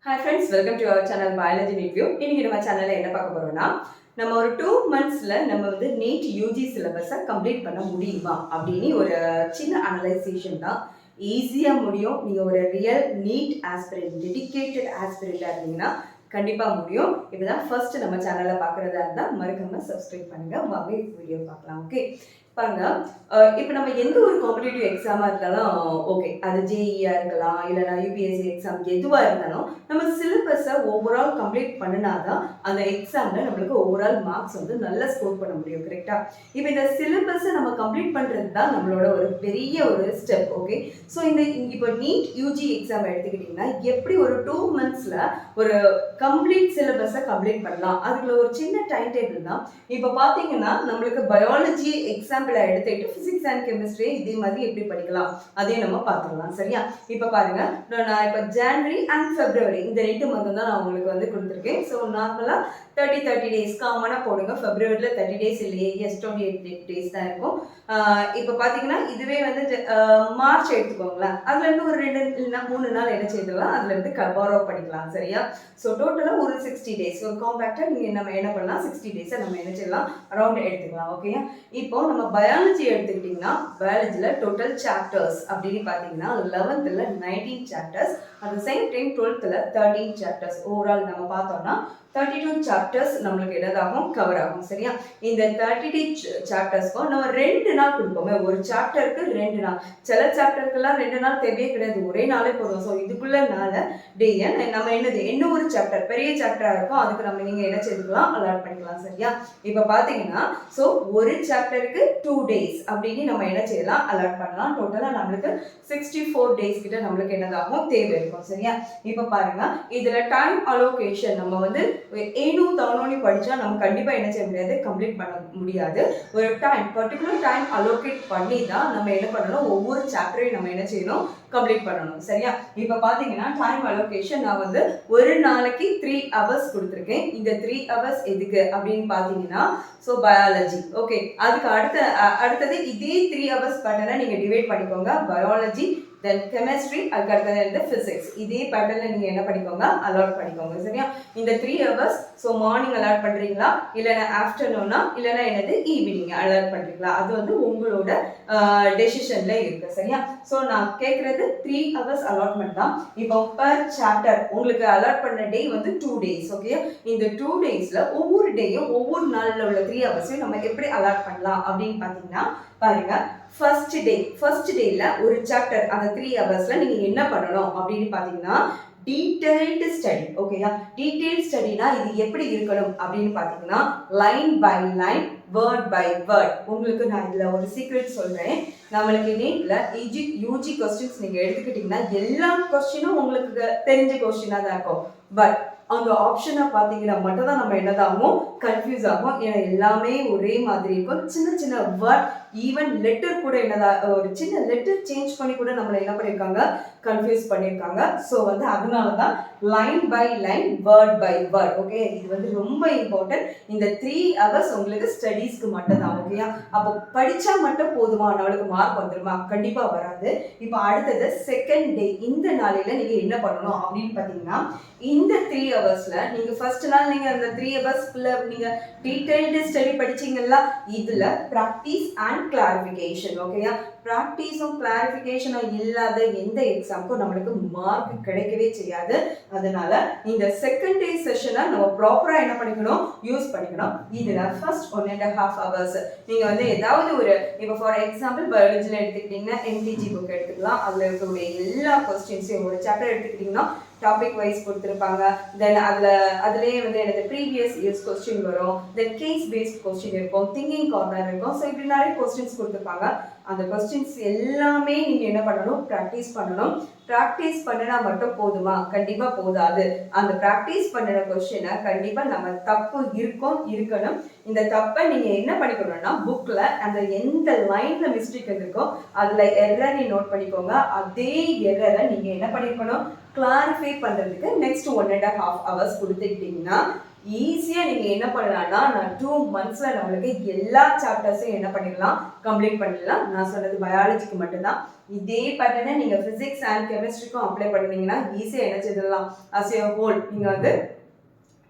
Hi friends, welcome to our channel Biology Review. இன்னைக்கு நம்ம சேனல்ல என்ன பார்க்க போறோம்னா நம்ம ஒரு 2 monthsல நம்ம வந்து NEET UG சிலபஸை கம்ப்ளீட் பண்ண முடியுமா அப்படின்னு ஒரு சின்ன அனலைசேஷன் தான். ஈஸியா முடியும். நீங்க ஒரு ரியல் NEET ஆஸ்பிரண்ட் டெடிகேட்டட் ஆஸ்பிரண்டா இருந்தீங்கன்னா கண்டிப்பா முடியும். இப்பதான் ஃபர்ஸ்ட் நம்ம சேனலை பார்க்கறதா இருந்தா மறக்காம சப்ஸ்கிரைப் பண்ணுங்க. வாங்க வீடியோ பார்க்கலாம். ஓகே, பாருங்க. இப்போ நம்ம எந்த ஒரு காம்படிட்டிவ் எக்ஸாமா இருந்தாலும் ஓகே, அது ஜேஇஆ இருக்கலாம், இல்லைனா யூபிஎஸ்சி எக்ஸாம் எதுவாக இருந்தாலும் நம்ம சிலபஸை ஓவரால் கம்ப்ளீட் பண்ணினாதான் அந்த எக்ஸாமில் நம்மளுக்கு ஓவரால் மார்க்ஸ் வந்து நல்லா ஸ்கோர் பண்ண முடியும். கரெக்டாக? இப்போ இந்த சிலபஸை நம்ம கம்ப்ளீட் பண்ணுறது தான் நம்மளோட ஒரு பெரிய ஒரு ஸ்டெப். ஓகே, ஸோ இப்போ நீட் யூஜி எக்ஸாம் எடுத்துக்கிட்டிங்கன்னா எப்படி ஒரு 2 monthsல ஒரு கம்ப்ளீட் சிலபஸை கம்ப்ளீட் பண்ணலாம், அதுக்குள்ள ஒரு சின்ன டைம் டேபிள் தான். இப்போ பார்த்தீங்கன்னா நம்மளுக்கு பயாலஜி எக்ஸாம்பிள் எடுத்துக்கிட்டு பிசிக்ஸ் அண்ட் கெமிஸ்ட்ரி இதே மாதிரி எப்படி படிக்கலாம் அதையும் நம்ம பார்த்துக்கலாம். சரியா? இப்போ பாருங்க, நான் இப்போ ஜனவரி அண்ட் பிப்ரவரி இந்த 2 month தான் நான் உங்களுக்கு வந்து கொடுத்துருக்கேன். ஸோ நார்மலாக 30 days காமனாக போடுங்க. பிப்ரவரியில் 30 days இல்லையே, எஸ் 28 days தான் இருக்கும். இப்போ பார்த்தீங்கன்னா இதுவே வந்து மார்ச் எடுத்துக்கோங்களேன், அதுல இருந்து ஒரு 2 இல்லைன்னா 3 நாள் என்ன செய்யலாம், அதுல இருந்து கபாரோ படிக்கலாம். சரியா? ஸோ டோட்டலாக ஒரு 60 days ஒரு காம்பேக்டாக நீங்கள் நம்ம என்ன பண்ணலாம், 60 days நம்ம என்ன செய்யலாம், அரௌண்ட் எடுத்துக்கலாம். ஓகேயா? இப்போ நம்ம பயாலஜி எடுத்துக்கிட்டிங்கன்னா பயாலஜியில் டோட்டல் சாப்டர்ஸ் அப்படின்னு பார்த்தீங்கன்னா 11th 19 chapters, at the same time 12th 13 chapters. Overall நம்ம பார்த்தோம்னா 32 சாப்டர்ஸ் நம்மளுக்கு என்னதாகும், கவர் ஆகும். சரியா? இந்த 32 சாப்டர்ஸ்க்கும் நம்ம 2 நாள் கொடுப்போமே, ஒரு சாப்டருக்கு 2 நாள். சில சாப்டருக்கெல்லாம் 2 நாள் தேவையே கிடையாது, ஒரே நாளே போதும். ஸோ இதுக்குள்ள நாளை டேயை நம்ம என்ன ஒரு சாப்டர் பெரிய சாப்டரா இருக்கும் அதுக்கு நம்ம நீங்க என்ன செய்துக்கலாம், அலாட் பண்ணிக்கலாம். சரியா? இப்போ பார்த்தீங்கன்னா ஸோ ஒரு சாப்டருக்கு 2 days அப்படின்னு நம்ம என்ன செய்யலாம், அலாட் பண்ணலாம். டோட்டலாக நம்மளுக்கு 64 days கிட்ட நம்மளுக்கு என்னதாகும், தேவை இருக்கும். சரியா? இப்போ பாருங்க, இதுல டைம் அலோகேஷன் நம்ம வந்து ஏனும் தானோனி படிச்சா நம்ம கண்டிப்பா என்ன செய்ய முடியாது, கம்ப்ளீட் பண்ண முடியாது. ஒரு பர்டிகுலர் டைம் அலோகேட் பண்ணி தான் நம்ம என்ன பண்ணணும், ஒவ்வொரு சாப்டரையும் நம்ம என்ன செய்யணும், கம்ப்ளீட் பண்ணணும். சரியா? இப்போ பார்த்தீங்கன்னா டைம் அலோகேஷன் நான் வந்து ஒரு நாளைக்கு 3 hours கொடுத்துருக்கேன். இந்த 3 hours எதுக்கு அப்படின்னு பார்த்தீங்கன்னா ஸோ பயாலஜி. ஓகே, அதுக்கு அடுத்தது இதே 3 hours பேட்டர்னை நீங்கள் டிவைட் பண்ணிக்கோங்க. பயாலஜி, தென் கெமிஸ்ட்ரி, அதுக்கு அடுத்தது வந்து ஃபிசிக்ஸ். இதே பேட்டர்னில் நீங்கள் என்ன பண்ணிக்கோங்க, அலாட் பண்ணிக்கோங்க. சரியா? இந்த 3 hours ஸோ மார்னிங் அலாட் பண்ணுறீங்களா, இல்லைன்னா ஆஃப்டர்நூனா, இல்லைன்னா என்னது ஈவினிங் அலாட் பண்ணுறீங்களா, அது வந்து உங்களோட டெசிஷன்ல இருக்கு. சரியா? ஸோ நான் கேட்குறது 3 hours அலாட்மெண்ட் தான். இப்போ பர் சாப்டர் உங்களுக்கு அலாட் பண்ண டே வந்து 2 days. ஓகே, இந்த 2 daysல ஒவ்வொரு டேயும் ஒவ்வொரு நாளில் உள்ள 3 hours நம்ம எப்படி அலாட் பண்ணலாம் அப்படின்னு பார்த்தீங்கன்னா பாருங்க, ஃபர்ஸ்ட் டேல ஒரு சாப்டர் அந்த 3 hours நீங்க என்ன பண்ணணும் அப்படின்னு பார்த்தீங்கன்னா டீடைல்டு ஸ்டடி. ஓகேயா? டீடைல் ஸ்டடினா இது எப்படி இருக்கணும் அப்படின்னு பார்த்தீங்கன்னா line by line, word by word. உங்களுக்கு நான் இதில் ஒரு சீக்ரெட் சொல்கிறேன். நம்மளுக்கு நீட்ல யூஜி கொஸ்டின்ஸ் நீங்கள் எடுத்துக்கிட்டிங்கன்னா எல்லா கொஸ்டினும் உங்களுக்கு தெரிஞ்ச கொஸ்டினாக தான் இருக்கும். பட் அந்த ஆப்ஷனை பார்த்தீங்கன்னா மட்டும் தான் நம்ம என்னதாகும், கன்ஃபியூஸ் ஆகும். ஏன்னா எல்லாமே ஒரே மாதிரி இருக்கும். சின்ன சின்ன வேர்ட், ஈவன் லெட்டர் கூட என்னதா, ஒரு சின்ன லெட்டர் சேஞ்ச் பண்ணி கூட நம்மளை என்ன பண்ணியிருக்காங்க, கன்ஃபியூஸ் பண்ணியிருக்காங்க. ஸோ வந்து அதனால தான் line by line, word by word. Okay, இது வந்து ரொம்ப இம்பார்ட்டன்ட். இந்த 3 hours உங்களுக்கு ஸ்டடீஸ்க்கு மட்டும் தான். ஓகேயா? அப்போ படித்தா மட்டும் போதுமா, நம்மளுக்கு மார்க் வந்துருமா, கண்டிப்பாக வராது. இப்போ அடுத்தது செகண்ட் டே, இந்த நாளையில் நீங்கள் என்ன பண்ணணும் அப்படின்னு பார்த்தீங்கன்னா இந்த 3 hours நீங்க ஃபர்ஸ்ட் நாள் நீங்க அந்த 3 hours நீங்க டீடைல்டு ஸ்டடி படிச்சீங்களா, இதுல பிராக்டிஸ் அண்ட் கிளாரிஃபிகேஷன். ஓகேயா? பிராக்டிஸும் கிளாரிஃபிகேஷனும் இல்லாத எந்த எக்ஸாமுக்கும் நம்மளுக்கு மார்க் கிடைக்கவே செய்யாது. அதனால இந்த செகண்ட் டே செஷனை நம்ம ப்ராப்பரா என்ன பண்ணிக்கணும், யூஸ் பண்ணிக்கணும். இதுல ஃபர்ஸ்ட் 1.5 hours நீங்க வந்து ஏதாவது ஒரு, இப்போ ஃபார் எக்ஸாம்பிள் பயாலஜில எடுத்துக்கிட்டீங்கன்னா எம்டிஜி புக் எடுத்துக்கலாம். அதுல இருக்கக்கூடிய எல்லா கொஸ்டின்ஸையும் ஒரு சாப்டர் எடுத்துக்கிட்டீங்கன்னா டாபிக் வைஸ் கொடுத்துருப்பாங்க. தென் அதுலேயே வந்து எனக்கு ப்ரீவியஸ் இயர்ஸ் கொஸ்டின் வரும், தென் கேஸ் பேஸ்ட் கொஸ்டின் இருக்கும், திங்கிங் கார்னர் இருக்கும். ஸோ இப்படி நிறைய கொஸ்டின்ஸ் கொடுத்துருப்பாங்க. அந்த கொஸ்டின்ஸ் எல்லாமே நீங்கள் என்ன பண்ணணும், ப்ராக்டிஸ் பண்ணணும். ப்ராக்டிஸ் பண்ணினா மட்டும் போதுமா, கண்டிப்பாக போதாது. அந்த ப்ராக்டிஸ் பண்ணின கொஸ்டினை கண்டிப்பாக நம்ம தப்பு இருக்கணும். இந்த தப்பை நீங்கள் என்ன பண்ணிக்கணும்னா புக்கில் அந்த எந்த லைனில் மிஸ்டேக் இருக்கோ அதில் எரரை நோட் பண்ணிக்கோங்க. அதே எரரை நீங்கள் என்ன பண்ணிக்கணும், கிளாரிஃபை பண்ணுறதுக்கு நெக்ஸ்ட் 1.5 hours கொடுத்துக்கிட்டிங்கன்னா ஈஸியாக நீங்கள் என்ன பண்ணலாம்னா நான் 2 monthsல நம்மளுக்கு எல்லா சாப்டர்ஸையும் என்ன பண்ணிடலாம், கம்ப்ளீட் பண்ணிடலாம். நான் சொன்னது பயாலஜிக்கு மட்டும்தான். இதே பேட்டர்னை நீங்கள் ஃபிசிக்ஸ் அண்ட் கெமிஸ்ட்ரிக்கும் அப்ளை பண்ணீங்கன்னா ஈஸியாக என்ன செய்திடலாம். அஸ் எ ஹோல் நீங்கள் வந்து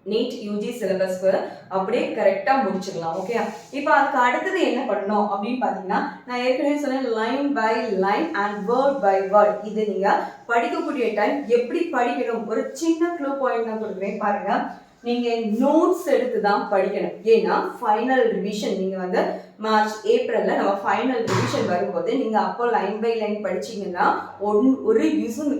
நீட் யூஜி சிலபஸ்க்கு அப்படியே கரெக்டாக முடிச்சுக்கலாம். ஓகே, இப்போ அதுக்கு அடுத்தது என்ன பண்ணணும் அப்படின்னு பார்த்தீங்கன்னா, நான் ஏற்கனவே சொன்னேன் line by line and word by word. இது நீங்கள் படிக்கக்கூடிய டைம் எப்படி படிக்கணும் ஒரு சின்ன க்ளூ பாயிண்ட் தான் கொடுக்குறேன் பாருங்க. நீங்கள் நோட்ஸ் எடுத்து தான் படிக்கணும். ஏன்னா ஃபைனல் ரிவிஷன் நீங்கள் வந்து மார்ச் ஏப்ரலில் நம்ம ஃபைனல் ரிவிஷன் வரும்போது நீங்கள் அப்போ லைன் பை லைன் படிச்சிங்கன்னா ஒரு யூஸும்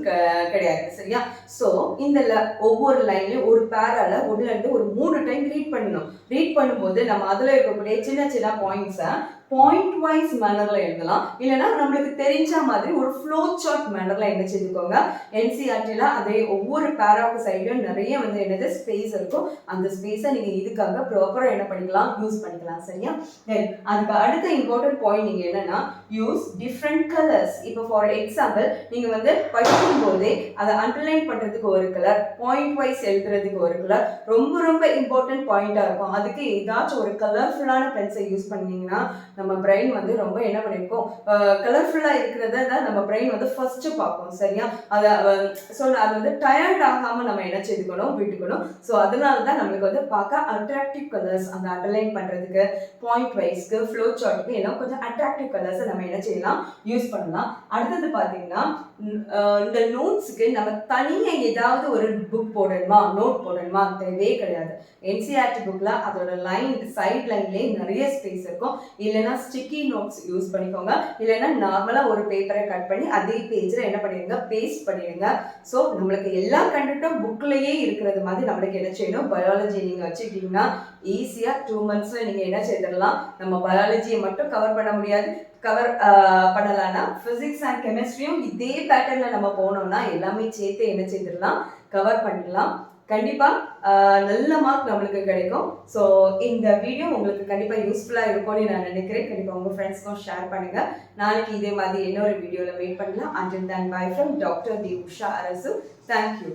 கிடையாது. சரியா? ஸோ இந்த ஒவ்வொரு லைன்லையும் ஒரு பேரால 1 ஒரு 3 டைம் ரீட் பண்ணணும். ரீட் பண்ணும்போது நம்ம அதில் இருக்கக்கூடிய சின்ன சின்ன பாயிண்ட்ஸை பாயிண்ட் வைஸ் மேனரில் எழுதலாம். இல்லைன்னா நம்மளுக்கு தெரிஞ்ச மாதிரி ஒரு ஃப்ளோ சார்ட் மேனரில் என்ன செஞ்சுக்கோங்க. என்சிஆர்டியில் அதே ஒவ்வொரு பேராவுக்கு சைட்லையும் நிறைய வந்து என்னது ஸ்பேஸ் இருக்கும். அந்த ஸ்பேஸை நீங்கள் இதுக்காக ப்ராப்பராக என்ன பண்ணிக்கலாம், யூஸ் பண்ணிக்கலாம். சரியா? அதுக்கு அடுத்த இம்பார்ட்டன்ட் பாயிண்ட் நீங்கள் என்னன்னா, யூஸ் டிஃப்ரெண்ட் கலர்ஸ். இப்போ ஃபார் எக்ஸாம்பிள் நீங்கள் வந்து படிக்கும் போதே அதை அண்டர்லைன் பண்ணுறதுக்கு ஒரு கலர், பாயிண்ட் வைஸ் எழுதுறதுக்கு ஒரு கலர், ரொம்ப ரொம்ப இம்பார்ட்டன்ட் பாயிண்டாக இருக்கும். அதுக்கு ஏதாச்சும் ஒரு கலர்ஃபுல்லான பென்ஸை யூஸ் பண்ணீங்கன்னா நம்ம பிரெயின் வந்து ரொம்ப என்ன பண்ணிருக்கோம், கலர்ஃபுல்லாக இருக்கிறத தான் நம்ம பிரெயின் வந்து ஃபர்ஸ்ட் பார்ப்போம். சரியா? அதை அது வந்து டயர்ட் ஆகாமல் நம்ம என்ன செய்துக்கணும், விட்டுக்கணும். ஸோ அதனால தான் நம்மளுக்கு வந்து பார்க்க அட்ராக்டிவ் கலர்ஸ், அந்த அண்டர்லைன் பண்ணுறதுக்கு, பாயிண்ட் வைஸ்க்கு, ஃப்ளோ சார்ட்டுக்கு எல்லாம் கொஞ்சம் அட்ராக்டிவ் கலர்ஸை நம்ம என்ன செய்யலாம், யூஸ் பண்ணலாம். அடுத்தது பார்த்தீங்கன்னா, இந்த நோட்ஸுக்கு நம்ம தனியாக ஏதாவது ஒரு புக் போடணுமா, நோட் போடணுமா, தேவையே கிடையாது. என்சிஆர்டி புக்கில் அதோட லைன் சைட் லைன்லேயே நிறைய ஸ்பேஸ் இருக்கும். இல்லைன்னா ஸ்டிக்கி நோட்ஸ் யூஸ் பண்ணிக்கோங்க. இல்லைன்னா நார்மலாக ஒரு பேப்பரை கட் பண்ணி அதே பேஜில் என்ன பண்ணிடுங்க, பேஸ்ட் பண்ணிடுங்க. ஸோ நம்மளுக்கு எல்லா கண்டென்ட்டும் புக்லேயே இருக்கிறது மாதிரி நம்மளுக்கு என்ன செய்யணும், பயாலஜி நீங்கள் வச்சுக்கிட்டிங்கன்னா ஈஸியாக 2 monthsல நீங்கள் என்ன செய்திடலாம். நம்ம பயாலஜியை மட்டும் கவர் பண்ண முடியாது, கவர் பண்ணலாம்னா ஃபிசிக்ஸ் அண்ட் கெமிஸ்ட்ரியும் இதே பேட்டர்னில் நம்ம போனோம்னா எல்லாமே சேர்த்து என்ன செய்திடலாம், கவர் பண்ணலாம். கண்டிப்பாக நல்ல மார்க் நம்மளுக்கு கிடைக்கும். ஸோ இந்த வீடியோ உங்களுக்கு கண்டிப்பாக யூஸ்ஃபுல்லாக இருக்கும்னு நான் நினைக்கிறேன். கண்டிப்பாக உங்கள் ஃப்ரெண்ட்ஸ்க்கும் ஷேர் பண்ணுங்கள். நாளைக்கு இதே மாதிரி இன்னொரு வீடியோவில் மீட் பண்ணலாம். Until then, bye from Dr. D. Usha Arasu. Thank you.